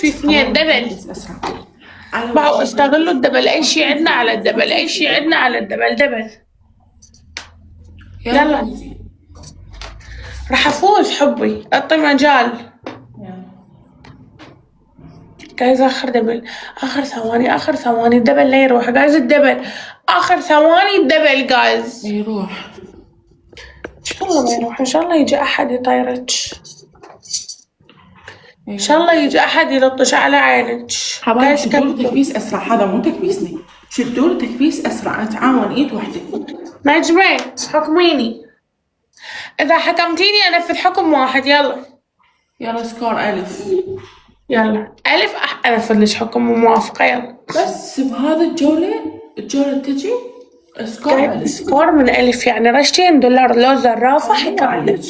في اثنين دبل. بس اسرع. بقوا استغلوا الدبل، اي شيء عندنا على الدبل، اي شيء عندنا على الدبل دبل. يلا راح افوز حبي، اعطي مجال. جايز اخر دبل، اخر ثواني، اخر ثواني الدبل لا يروح جايز، الدبل اخر ثواني الدبل جايز. يروح ان شاء الله ما يروح، ان شاء الله يجي احد يطيرك، ان شاء الله يجي احد يلطش على عينك. حبايبي شدوا له تكبيس اسرع، هذا مو تكبيسني، شدوا له تكبيس اسرع، نتعاون ايد وحده. نجمة حكميني، اذا حكمتيني انفذ حكم واحد. يلا سكور الف. يلا الف انفذ لك حكم موافقة. يلا بس بهذا الجولة تجي سكور الف. سكور من الف يعني رشتين دولار لو زرافة حكم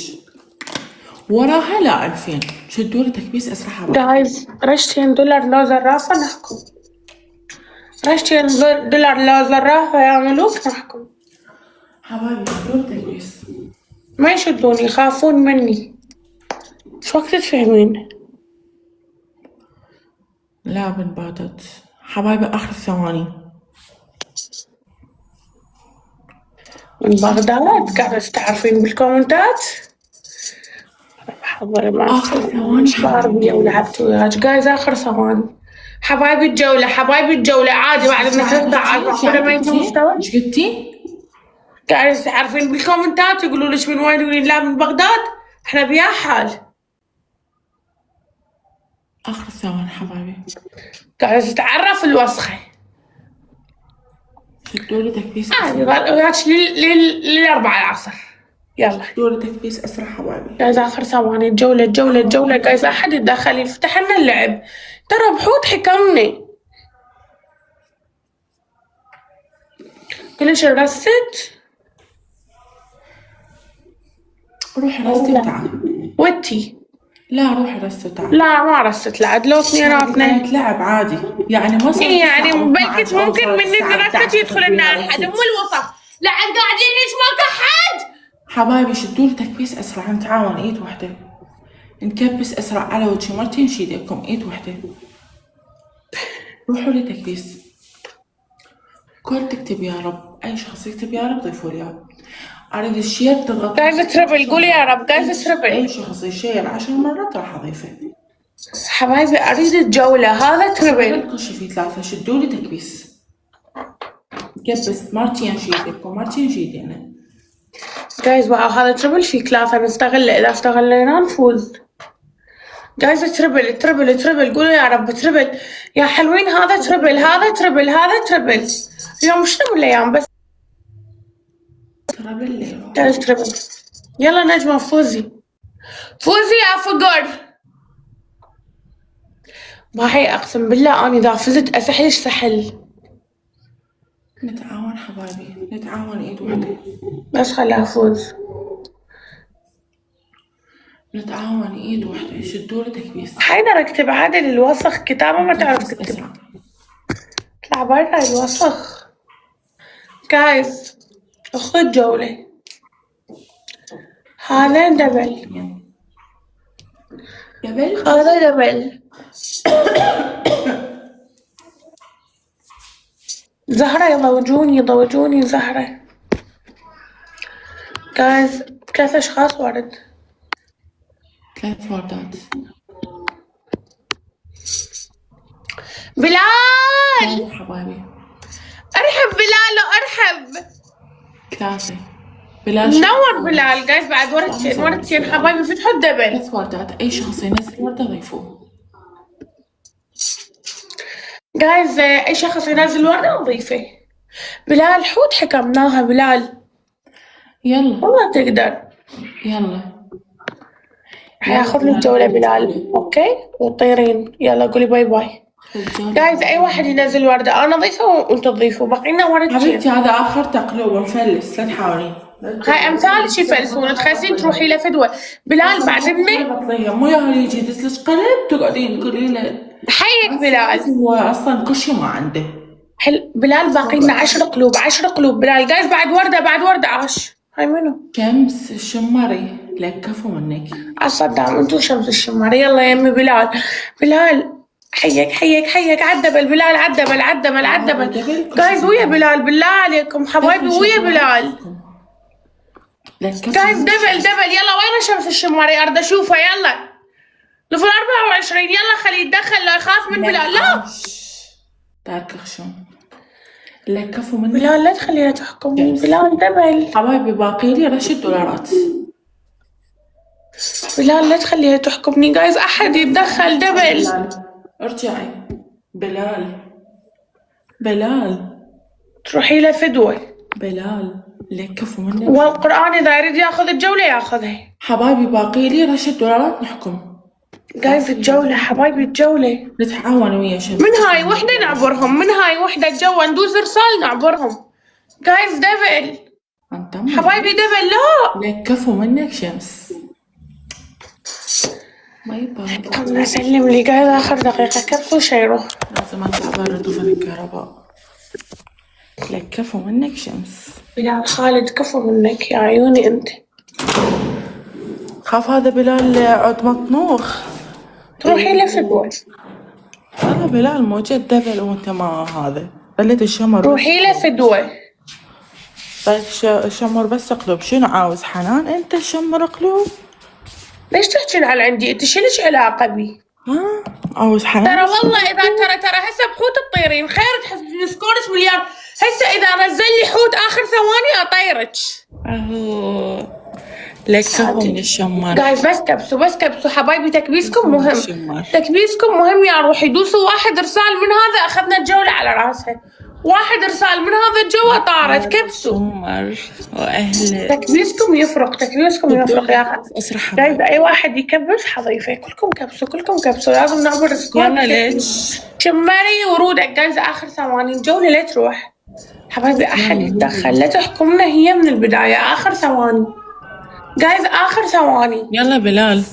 وراها لا 2000. شدوا له تكبيس اسرع حبايبي. جايز رشتين دولار لو زرافة نحكم، رشتين دولار لو زرافة يا ملوك نحكم. حبايبي شدوا له تكبيس. ما يشدوني، يخافون مني. شو وقت تفهمين؟ لا بنباتت حبايبي اخر ثواني. من بغداد قاعدة تعرفين بالكومنتات. بحضر ما اخر ثواني عربية ولعبت وياك جايز اخر ثواني. حبايبي الجولة، حبايبي الجولة عادي بعد ما 3 ساعات ما ينتهي مستوى. ايش قلتي؟ قاعدة تعرفين بالكومنتات يقولوا لك من وين، تقولين لا من بغداد. احنا بيا حال. اخر ثواني حبايبي. قاعدة تتعرف الوسخة. شدوا له تكبيس عادي وياك لل4 العصر. يلا شدوا له تكبيس اسرع حبايبي. جايز اخر ثواني الجولة جايز احد يتدخل يفتح لنا اللعب. ترى بحوت حكمني. كلش رست. روحي رستي وتعالي. وتي لا روحي رستي وتعالي. لا ما رست لعد لو اثنيناتنا تلعب عادي يعني ما صار يعني بلكي ممكن من رست يدخل لنا احد مو الوسط لعد قاعدين ليش ماكو احد. حبايبي شدوا له تكبيس اسرع، نتعاون ايد وحده، نكبس اسرع على وجهي مرتين شيدكم ايد وحده. روحوا لي تكبيس. كل تكتب يا رب، اي شخص يكتب يا رب ضيفوا لي اياه. اريد الشير تضغط. جايزة تربل قولي يا رب، جايزة تربل. اي شخص يشير 10 مرات راح اضيفه. حبايبي اريد الجولة، هذا تربل. كل شي في 3. شدوا لي تكبيس. كبس مرتين شيدكم مرتين شيدنا. جايز واو هذا تربل في 3 نستغله، اذا استغليناه نفوز. جايزة تربل تربل تربل قولوا يا رب تربل يا حلوين. هذا تربل هذا تربل هذا تربل. اليوم شنو الايام بس تربل. جايز تربل. يلا نجمة فوزي فوزي يا فقر. باهي اقسم بالله اني اذا فزت اسحلش سحل. نتعاون حبايبي، نتعاون ايد وحده. بس خليها افوز. نتعاون ايد وحده. شدوا له تكبيس. حيدر اكتب عادل الوسخ كتابة ما تعرف تكتب. اطلع برا الوسخ. جايز خذ جولة. هذا دبل هذا دبل. زهرة يضوجوني زهرة. جايز 3 أشخاص ورد. 3 وردات. بلال حبايبي ارحب بلال ارحب. 3 بلال نور بلال. جايز بعد وردتين حبايبي فتحوا الدبل. 3 وردات. اي شخص ينزل ورده ضيفوه. جايز اي شخص ينزل ورده نضيفه. بلال حوت حكمناها بلال. يلا والله تقدر. يلا حياخذ لي الجولة بلال. اوكي وطيرين. يلا قولي باي باي. جايز اي واحد ينزل وردة انا اضيفه وانت تضيفه. بقينا وردتين حبيبتي. هذا اخر تقلوب نفلس لا تحاولين. هاي امثالك يفلسون تخسين تروحي لفدوة. بلال بعد مني مو يا هل يجي يدزلك قلب تقعدين تقولي له حيك بلال. هو اصلا كل شيء ما عنده. بلال باقي لنا 10 قلوب 10 قلوب. بلال جايز بعد وردة عاش. هاي منو؟ شمس الشمري لك كفو منك. عالصدام انتو شمس الشماري. يلا يا امي بلال. حيك عدبل بلال عدبل جايز ويا بلال بالله عليكم حبايبي ويا بلال جايز دبل يلا وين شمس الشماري ارد اشوفه يلا لفل 24 يلا خليه يتدخل لا يخاف من بلال لا تارك خشم لك كفو من بلال لا تخليها تحكمني بلال دبل حبايبي باقي لي $10 بلال لا تخليها تحكمني جايز احد يتدخل دبل ارجعي بلال تروحي له فدوة بلال لك كفو منك والقرآن إذا يريد ياخذ الجولة ياخذها حبايبي باقي لي $10 نحكم جايز الجولة حبايبي الجولة نتعاون ويا شمس من هاي وحدة نعبرهم من هاي وحدة الجو ندوز رسال نعبرهم جايز دبل حبايبي دبل لا لك كفو منك شمس ما يبالي الله يسلم لي جايز آخر دقيقة كبسوا شيره لازم اطلع برا طفل الكهرباء لك كفو منك شمس بلال خالد كفو منك يا عيوني انت خاف هذا بلال عود مطنوخ تروحي له فدوة والله بلال موجود دبل وانت ما هذا خليت الشمر روحي له فدوة طيب شمر بس قلوب شنو عاوز حنان انت شمر قلوب ليش تحكين على عندي انت شلش علاقة بي ها عاوز حنان ترى والله اذا ترى هسه بحوت الطيرين خير تحس نسكورش مليار هسه اذا نزل لي حوت اخر ثواني اطيرك لك كفو من الشمر جايز بس كبسوا حبايبي تكبيسكم مهم تكبيسكم مهم يا روحي دوسوا واحد ارسال من هذا اخذنا الجولة على راسها واحد ارسال من هذا الجو طارت كبسوا شمر واهل تكبيسكم يفرق يا اخي جايز اي واحد يكبس حضيفه كلكم كبسوا لازم نعبر سكور يلا ليش شمري ورودك جايز اخر ثواني الجولة لا تروح حبايبي احد يتدخل لا تحكمنا هي من البداية اخر ثواني جايز اخر ثواني يلا بلال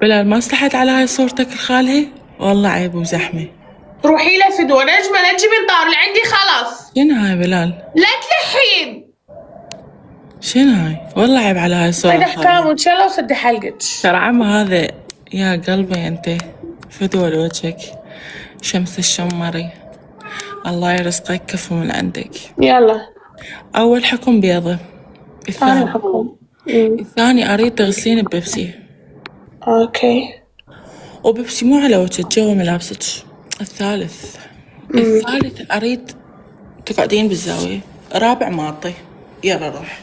ما استحت على هاي صورتك الخالها والله عيب وزحمة روحي له فدوة نجمة لا تجيبين طار لعندي خلاص شنو هاي بلال لا تلحين شنو هاي والله عيب على هاي الصورة صيد احكام وان شاء الله وسدي حلقك ترى عم هذا يا قلبي انت فدوة لوجهك شمس الشمري الله يرزقك كفو من عندك يلا اول حكم بيضة الثاني اريد تغسلين ببيبسي اوكي وبيبسي مو على وجهك جوا ملابسك الثالث اريد تقعدين بالزاوية رابع ماطي يلا روح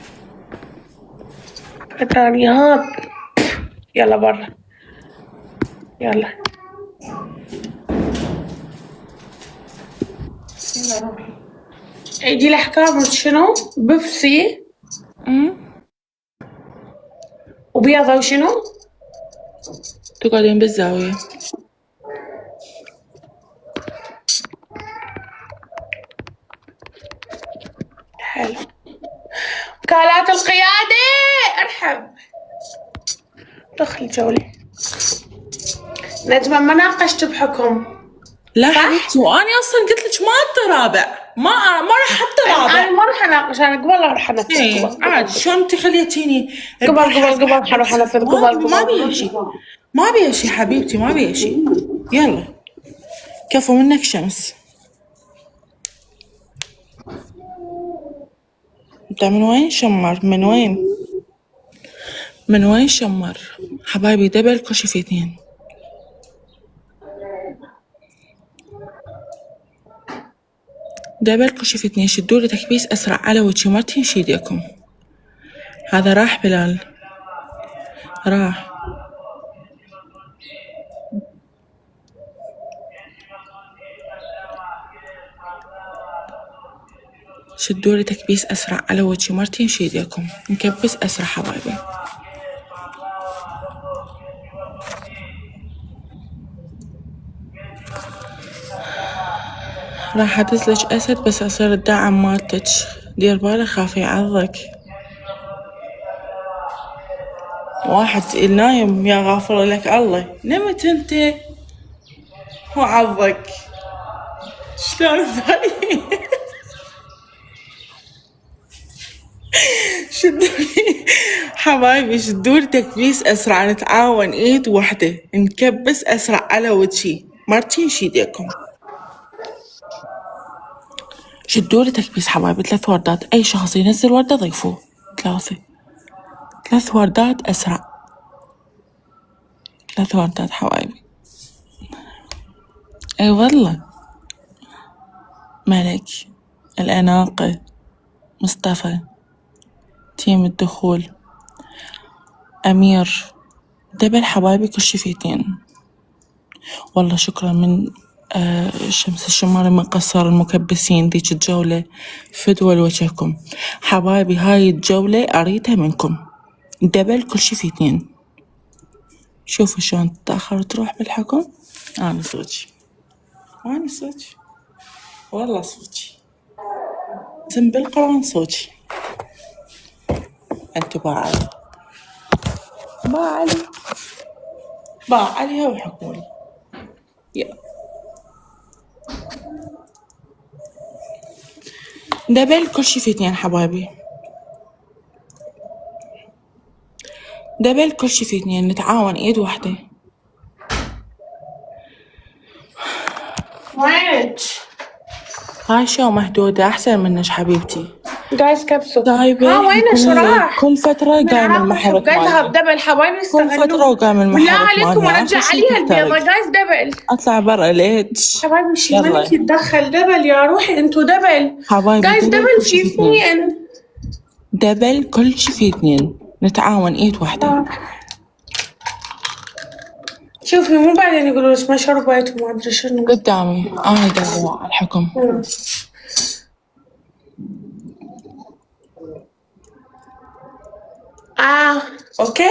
ثانيات يلا برا يلا روحي عيدي الاحكام شنو بيبسي وبيضة وشنو تقعدين بالزاوية حلو وكالات القيادة ارحب دخل جولة نجمة ما ناقشت بحكم لا حبيبتي واني اصلا قلت لك ما انت رابع ما راح احط رابع انا ما راح اناقش انا قبل راح انفذ عادي شلون انت خليتيني قبل حروح انفذ قبل ما بيها شي حبيبتي ما بيها شي يلا كفو منك شمس انت من وين شمر من وين شمر حبايبي دبل كشف 2 دبل كشف 2 شدولي تكبيس اسرع على وجهي ما تنشي ايديكم هذا راح بلال راح شدولي تكبيس اسرع على وجهي ما تنشي ايديكم نكبس اسرع حبايبي راح ادزلك اسد بس اصير الداعم مالتك دير بالك خاف يعضك واحد نايم يا غافر لك الله نمت انت وعضك شلون ذلك شدولي حبايبي، شدولي تكبيس أسرع، نتعاون إيد وحدة، نكبس أسرع على وجهي، مرتين شيديكم. شدولي تكبيس حبايبي، 3 وردات، أي شخص ينزل وردة ضيفوه. 3 وردات أسرع، 3 وردات حبايبي. أي والله. ملك، الأناقة، مصطفى، تيم الدخول، أمير، دبل حبايبي كل شي في 2. والله شكرا من شمس الشماري من قصر المكبسين ذيك الجولة، فدوى لوجهكم حبايبي. هاي الجولة أريدها منكم، دبل كل شي في 2. شوفوا شلون تتأخر تروح بالحكم. أنا صوتي والله صوتي سم بالقرآن صوتي. أنتو باع عليها وحكمولي. دبل كل شي في 2 حبايبي، دبل كل شي في 2، نتعاون ايد واحدة. وينك؟ هاي شو مهدودة أحسن منك حبيبتي. جايز كبسوا. طيبة وينك شو راح؟ كل فترة قايم المحرك جايز هاف مالي، دبل حبايبي كل استغلوه. فترة وقايم بالله المحرك عليكم مالي. ارجع عليها البيضة. جايز دبل. أطلع برا ليش؟ حبايبي شي يلا. ملك يتدخل. دبل يا روحي انتو دبل. حبايبي جايز دبل كل شي في في 2، 2. دبل كل شي في 2، نتعاون ايد واحدة. شوفي مو بعدين يقولوا لك ما شربت وما ادري شنو. قدامي أنا دبل على الحكم. اوكي.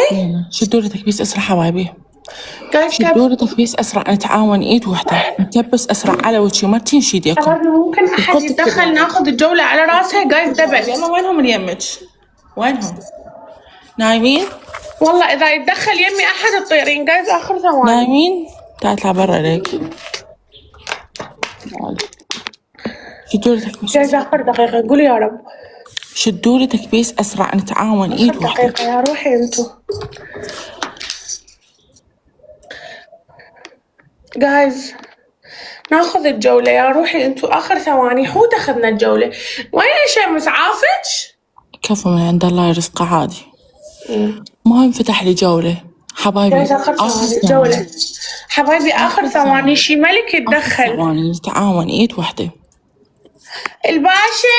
شدولي تكبيس أسرع حبايبي، جايز شدولي تكبيس أسرع، نتعاون ايد واحدة، نكبس أسرع على وجهي، ما تنشي ايديكم. حبايبي ممكن احد يتدخل ناخذ الجولة على راسها. جايز دبل. يلا وينهم اليمج؟ وينهم؟ نايمين؟ والله اذا يتدخل يمي احد الطيرين. جايز اخر ثواني. نايمين؟ تعال اطلع برا ليك. شدولي تكبيس جايز اخر دقيقة. قولي يا رب. شدولي تكبيس أسرع، نتعاون ايد اخر واحدة. دقيقة يا روحي انتو. جايز ناخذ الجولة يا روحي انتو. اخر ثواني. حوت اخذنا الجولة. وين شمس عافج؟ كفو من عند الله يرزقه عادي. ما انفتح لي جولة حبايبي. جايز اخر ثواني الجولة. حبايبي اخر ثواني. شي ملك يتدخل. ثواني، نتعاون ايد واحدة. الباشا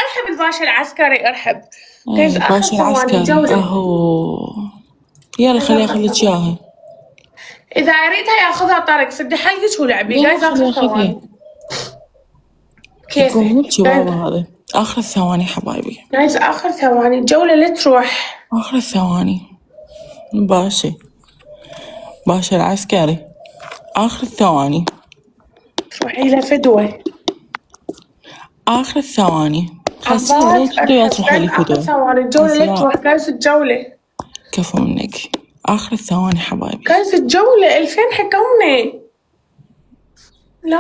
ارحب. الباشا العسكري ارحب. جايز اخر الباشا ثواني العسكري الجولة. اهو. يلا خلي اخليك اياها. اذا يريدها ياخذها طارق. سدي حلقك ولعبي. جايز اخر ثواني. كيف بابا هذا اخر الثواني حبايبي. جايز اخر ثواني الجولة لا تروح. اخر الثواني. باشا العسكري اخر الثواني. تروحي له فدوة. اخر الثواني. خلصيها ليش بدو تروحي لي اخر فدوة؟ ثواني الجولة لا تروح. جايز الجولة. كفو منك. اخر الثواني حبايبي. جايز الجولة. 2000 حكمني. لا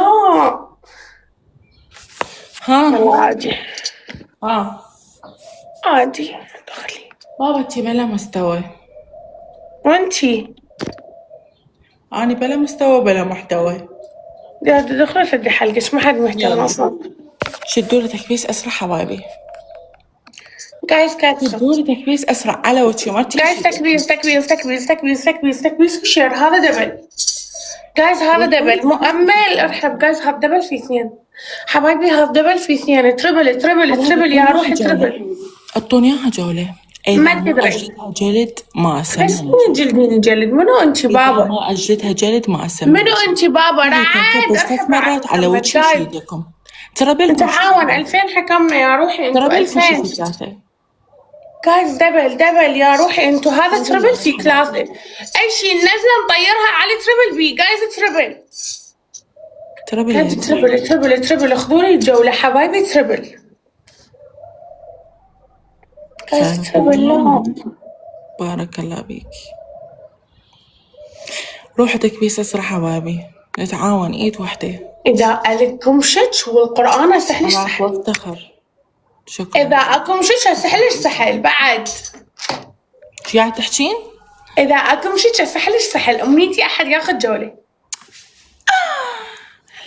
ها عادي. دخلي. بابا انتي بلا مستوى، وانتي أنا بلا مستوى بلا محتوى. دخلي سدي حلقك. ما حد مهتم اصلا. شدولي تكبيس أسرع حبايبي. جايز كاتسو. شدولي تكبيس أسرع على وجهي، ما جايز تكبيس وشير. هذا دبل. جايز هذا دبل مؤمل. ارحب. جايز هذا دبل في 2 حبايبي. هذا دبل في 2. تربل يا روحي. تربل. اعطوني اياها جولة. ما تدري. أجلدها جلد ما بس أسمن. مين جلدين جلد؟ منو انتي بابا؟ ما أجلدها جلد ما أسمن. منو انتي بابا؟ كبس 3 مرات على وجهي شيدكم. ترى بالكم نتعاون. 2000 حكمنا يا روحي انتو. ترى بالكم 2000 شي ثلاثة. جايز دبل يا روحي انتو. هذا تربل في كلاس. اي شيء نزله نطيرها على تربل بي. جايز تربل. خذوني الجولة حبايبي. تربل. جايز تربل. لا بارك الله بيك. روحوا تكبيس أسرع حبايبي، نتعاون إيد واحدة. إذا قالكم شتش والقرآن أسحلش راح وافتخر. شكرا. إذا أكو مشيشة سحلش سحل بعد. شو قاعد تحكين؟ إذا أكو مشيشة سحلش سحل. أمنيتي أحد ياخذ جولة.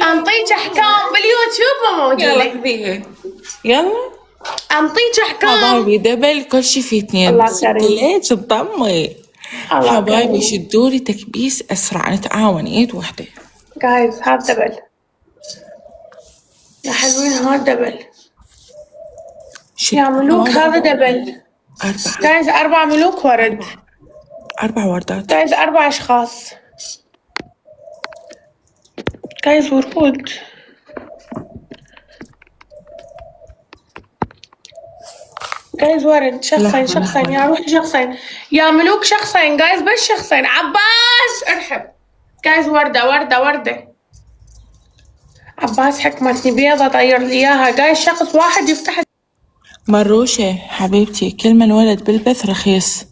أنطيك أحكام باليوتيوب يلا موجودة. خذيها. يلا. أنطيك أحكام. حبايبي دبل كل شي في اثنين. الله كريم. ليش تضمي؟ الله حبايبي كريم. شدولي تكبيس اسرع، نتعاون ايد وحده. جايز هذا دبل. يا حلوين هذا دبل. يا ملوك هذا دبل. 4 جايز 4 ملوك ورد. 4 وردات. جايز 4 أشخاص. جايز ورود. جايز ورد شخصين شخصين يا روحي شخصين يا ملوك شخصين جايز بس شخصين. عباس ارحب. جايز وردة وردة وردة. عباس حكمتني بيضة طير لي اياها. جايز شخص واحد يفتح. مروشة حبيبتي كل من ولد بالبث رخيص.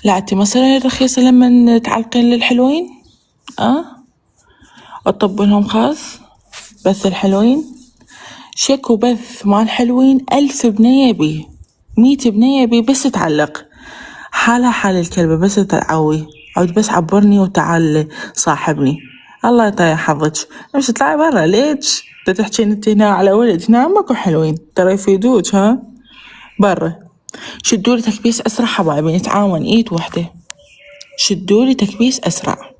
لا انتي مصيري رخيصة لما تعلقين للحلوين. اطب لهم خاص بث الحلوين. شكو بث مال حلوين 1000 بنية بيه 100 بنية بيه بس تعلق. حالها حال الكلبة بس تعوي عود بس عبرني وتعال صاحبني. الله يطيح حظك. مش تطلعي برا ليش؟ تحكين انت هنا على ولد هنا ماكو حلوين ترى يفيدوك. ها برا. شدولي تكبيس اسرع حبايبي نتعاون ايد وحدة. شدولي تكبيس اسرع.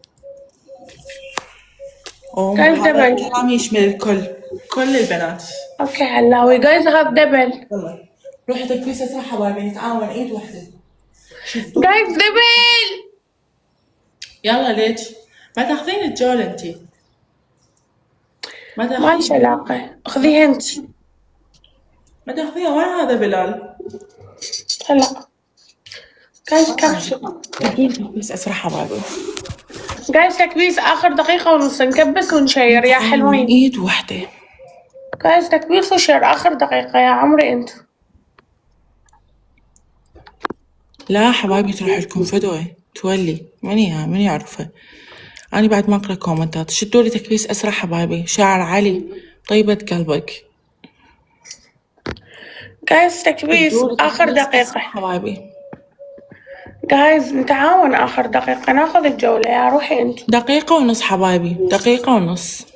الكلام يشمل الكل كل البنات. اوكي علاوي جايز هذا دبل. يلا روحي تكبيس اسرع حبايبي نتعاون ايد وحدة. جايز دبل. يلا ليش؟ ما تاخذين الجولة انتي؟ ما ليش علاقة. خذيها انت. ما تاخذيها. وين هذا بلال؟ هلا. جايز كبسة. بس اسرع حبايبي. جايز تكبيس اخر دقيقة ونص نكبس ونشير يا حلوين. ايد وحدة. جايز تكبيس وشير اخر دقيقة يا عمري انت. لا حبايبي تروح لكم فدوة تولي من يعرفها. أنا بعد ما أقرأ كومنتات. شدولي تكبيس أسرع حبايبي. شاعر علي طيبة قلبك. جايز تكبيس آخر دقيقة حبايبي. جايز نتعاون آخر دقيقة ناخذ الجولة يا روحي أنت. 1 دقيقة ونص حبايبي 1 دقيقة ونص.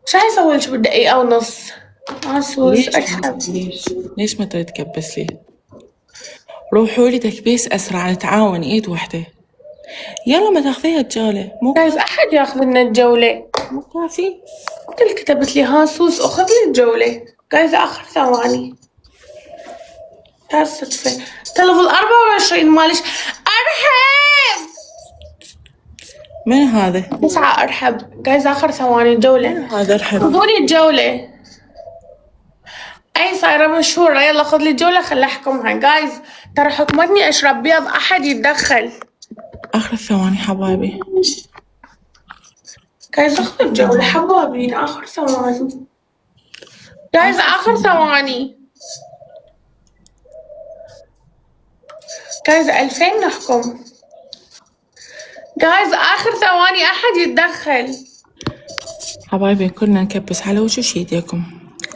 شو هيسوي لك بالدقيقة ونص؟ عسوس أشهد. ليش ما تريد تكبس لي؟ روحوا لي تكبيس أسرع نتعاون إيد وحدة. يلا ما تاخذيها الجولة. مو جايز أحد ياخذ لنا الجولة. مو كافي. أنت اللي كتبت لي هاسوس أخذ لي الجولة. جايز آخر ثواني. صدفة. تلفل 24 مالش. أرحب. من هذا؟ 9 أرحب. جايز آخر ثواني الجولة. هذا أرحب. خذوني الجولة. أي صايرة مشهورة. يلا خذ لي الجولة خلي أحكمها. جايز ترى حكمتني أشرب بيض أحد يتدخل. آخر ثواني حبايبي. جايز أخذ الجولة حبايبين آخر ثواني. جايز آخر ثواني. جايز 2000 نحكم. جايز آخر ثواني أحد يتدخل. حبايبي كلنا نكبس على وجه وشي ايديكم.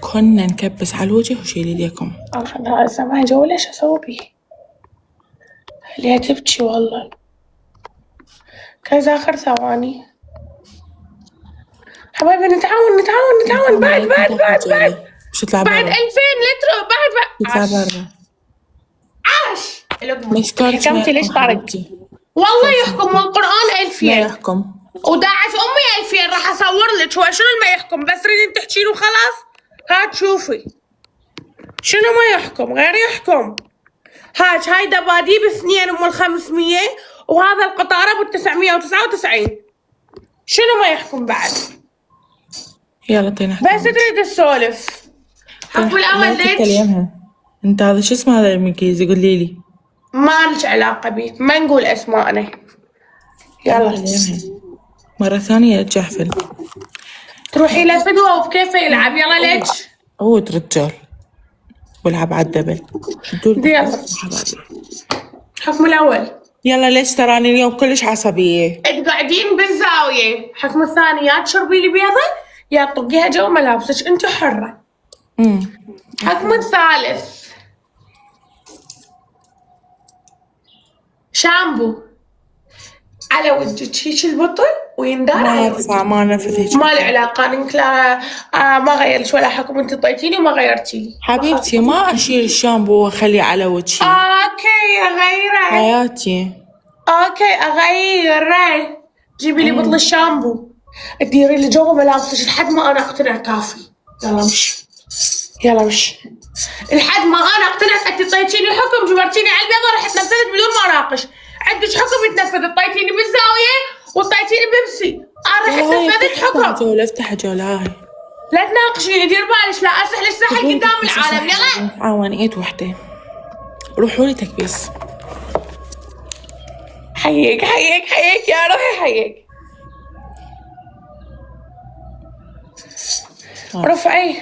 كنا نكبس على الوجه وشيل ايديكم. أخذها سمع جولة شو أسوي بيه؟ خليها تبكي والله. جايز آخر ثواني. حبايبي نتعاون بعد مش تطلع بعد برا. 2000 لتر بعد تطلع برا. عاش. حكمتي ليش طارت؟ والله يحكم من القرآن 2000. لا يحكم. وداعس أمي 2000 راح أصور لك. هو شنو ما يحكم بس تريدين تحكين وخلاص. هات شوفي شنو ما يحكم غير يحكم. هاي دباديب 2 أم 500 وهذا القطارة ب999. شنو ما يحكم بعد. يلا طينا بس تريد السولف. حكم الأول ليش؟ انت هذا شو اسمه هذا الانجليزي قولي لي. ما لك علاقة بيه. ما نقول أسماءنا. يلا مرة ثانية تجحفل. تروحي لفدوة وبكيفه يلعب. يلا ليش؟ عود رجال والعب على الدبل. يلا حكم الأول. يلا ليش تراني اليوم كلش عصبية. قاعدين بالزاوية. حكم الثاني يا تشربي لي بيضة يا تطقيها جو ملابسك. انت حرة. حكم الثالث شامبو على وجهك هيك البطل ويندار ما على أدفع، ما نفذ هيك. ما له علاقة، أنا قلت لها ما غيرتش ولا حكم، أنت طيتيني وما غيرتي لي. حبيبتي ما أشيل الشامبو وأخليه على وجهي. أوكي أغيره. حياتي أوكي أغيره. جيبي لي بطل الشامبو، اديري لي جو ملابسك لحد ما أنا أقتنع كافي. يلا مشي، يلا مشي لحد ما أنا اقتنعت. أنت طيتيني حكم، جبرتيني على البيضة، رح تنفذت بدون ما أناقش. عندك حكم يتنفذ، طيتيني بالزاوية وطيتيني بيبسي، أنا رح تنفذت حكم. جولة افتح جولاي. لا تناقشيني، دير بالك لا أسهل السحل قدام العالم. يلا نتعاون ايد وحدة. روحوا لي تكبيس. حيك حيك حيك يا روحي حيك. رفعي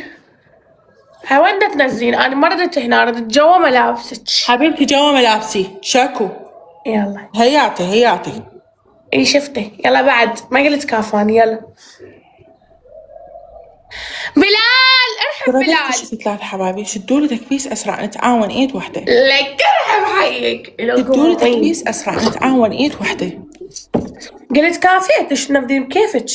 ها وين بدها تنزلين؟ أنا ما ردت هنا، ردت جوا ملابسك. حبيبتي جوا ملابسي شاكو. يلا هياتي اي شفته. يلا بعد ما قلت كافاني. يلا بلال ارحب بلال. شفتي 3 حبايبي، شدوا لي تكبيس اسرع نتعاون ايد وحده. لك ارحب حيك. شدوا لي تكبيس اسرع نتعاون ايد وحده. قلت كافيك شو نبدين بكيفك.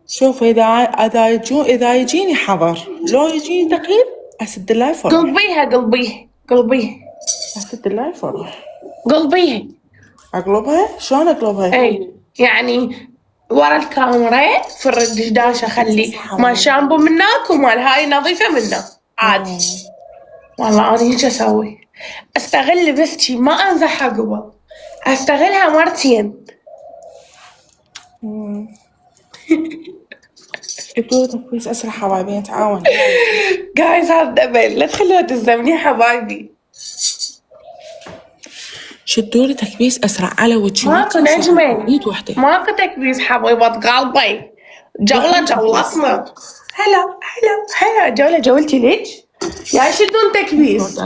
شوف اذا يجيني حضر، لو يجيني تقييم اسد الله يفرح. قلبيها اسد الله يفرح. قلبيها. اقلبها؟ شلون اقلبها؟ اي يعني ورا الكاميرا في الدشداشة خلي مال شامبو منك ومال هاي نظيفة منه عادي. والله أنا هيك أسوي، أستغل بثتي ما أنزحها قبل، أستغلها مرتين. شدوا لي تكبيس اسرع حبايبي نتعاون. جايز هذا دبل، لا تخلوها تلزمني حبايبي. شدوا لي تكبيس اسرع على وجهي. ماكو نجمة، ايد وحده. ماكو تكبيس حبيبة قلبي. جولتنا. هلا جولتي ليش؟ يا شدون تكبيس.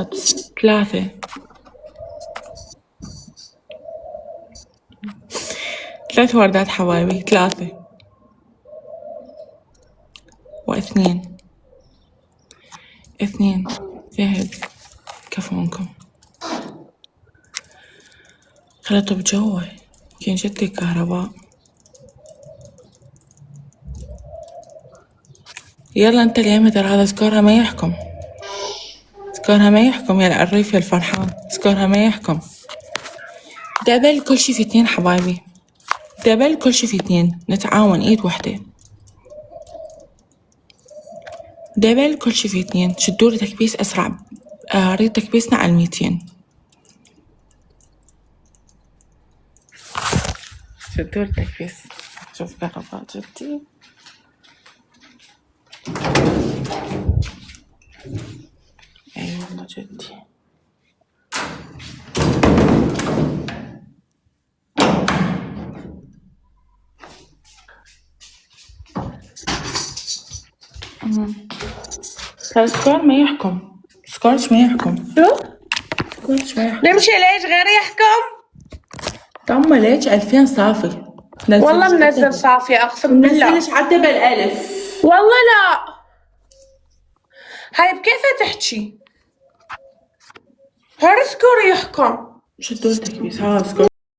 3 وردات حبايبي. 3 و2 فهد كفو منكم. خلطوا بجوه كين جتي كهرباء. يلا انت اليوم ترى هذا سكورها ما يحكم. يا العريف يا الفرحان. سكورها ما يحكم. دبل كل شي في 2 حبايبي. دبل كل شي في 2. نتعاون ايد وحده. دبل كل شي في 2. شدوا لي تكبيس اسرع. اريد تكبيسنا على 200. شدوا لي تكبيس. شوف كهرباء جدي. اي والله جدي. السكور ما يحكم. سكورش ما يحكم. نمشي ليش غير يحكم؟ طم ليش 2000 صافي. والله منزل صافي اقسم بالله. منزلش عدى بالالف. والله لا. هاي بكيفها تحكي؟ هر سكور يحكم. شدوا التكبيس. ها سكور